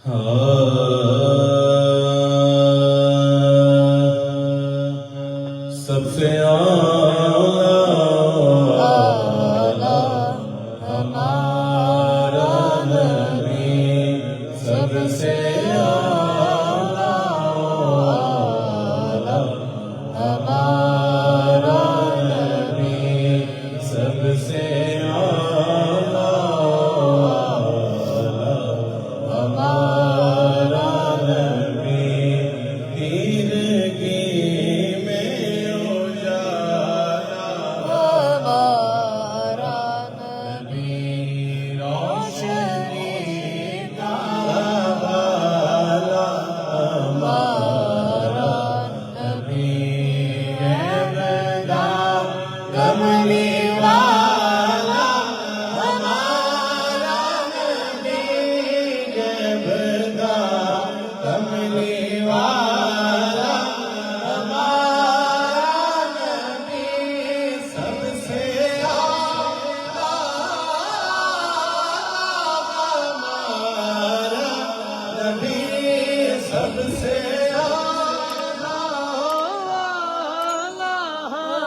سب سے اعلیٰ ہمارا نبی، سب سے اعلیٰ ہمارا نبی، سب سے اعلیٰ ہمارا نبی، تیرگی میں اجالا ہمارا نبی، روشنی کا بالا ہمارا نبی، عبدہ کملی والا ہمارا نبی، عبدہ کملی والا ہمارا نبی، سب سے اعلیٰ ہمارا نبی، سب سے اعلیٰ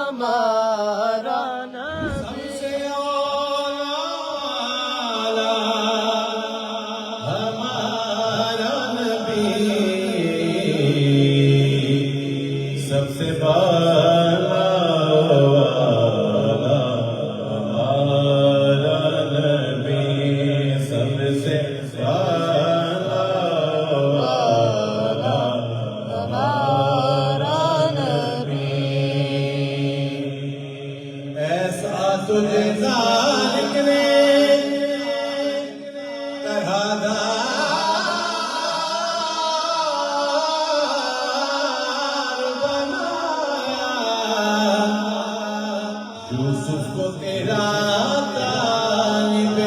ہمارا نبی، سب سے اعلیٰ ہمارا نبی، سب سے بالا ہمارا نبی، سب سے بالا ہمارا نبی، ایسا تجھے ذالک نے طرحدار بنایا، یوسف کو تیرا طالب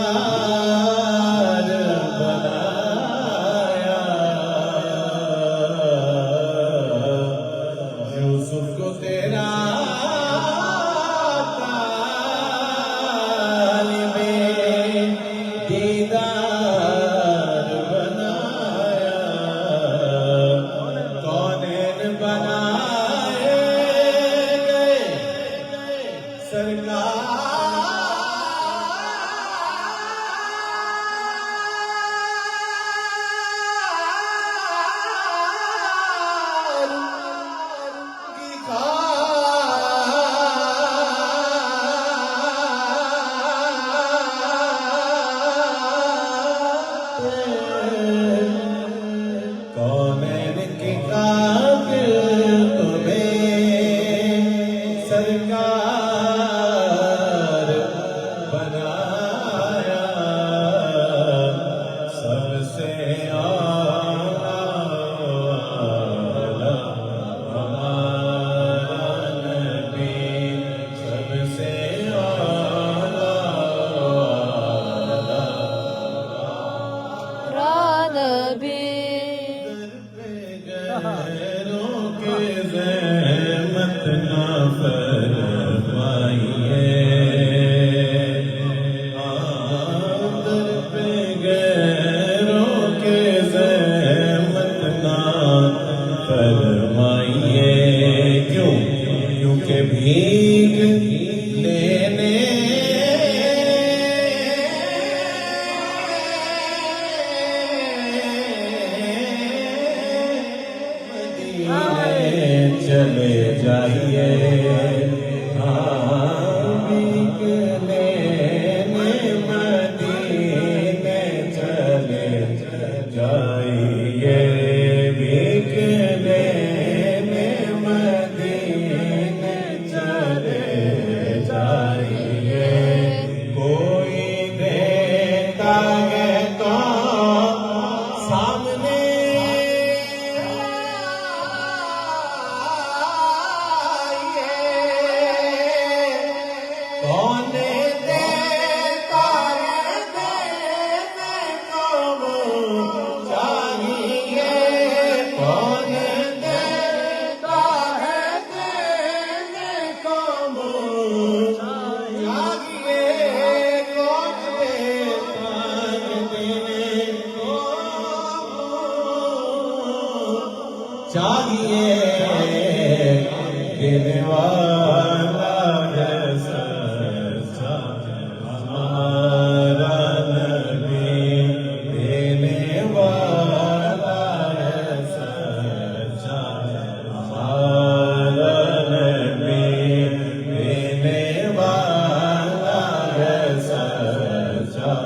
دیدار بنایا، یوسف کو تیرا طالب دیدار بنایا، کونین بنائے گئے سرکار کی کونین کی خاطر تمہیں سرکار بنایا، سب سے اعلیٰ ہمارا نبی، سب سے غیروں کے زحمت نہ فرمائیے، در پہ غیروں کے زحمت نہ فرمائیے، کیونکہ بھیگ لینے چلے جائیے، بھیگ لینے مدینے چلے جائیے، بھیگ لینے مدینے چلے جائیے، کوئی دیتا ہے تو سامنے آئیے، چاہیے دینے والا ہے سچا ہمارا نبی دینے والا ہے سچا ہمارا نبی دینے والا ہے سچا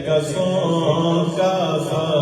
قصوں کا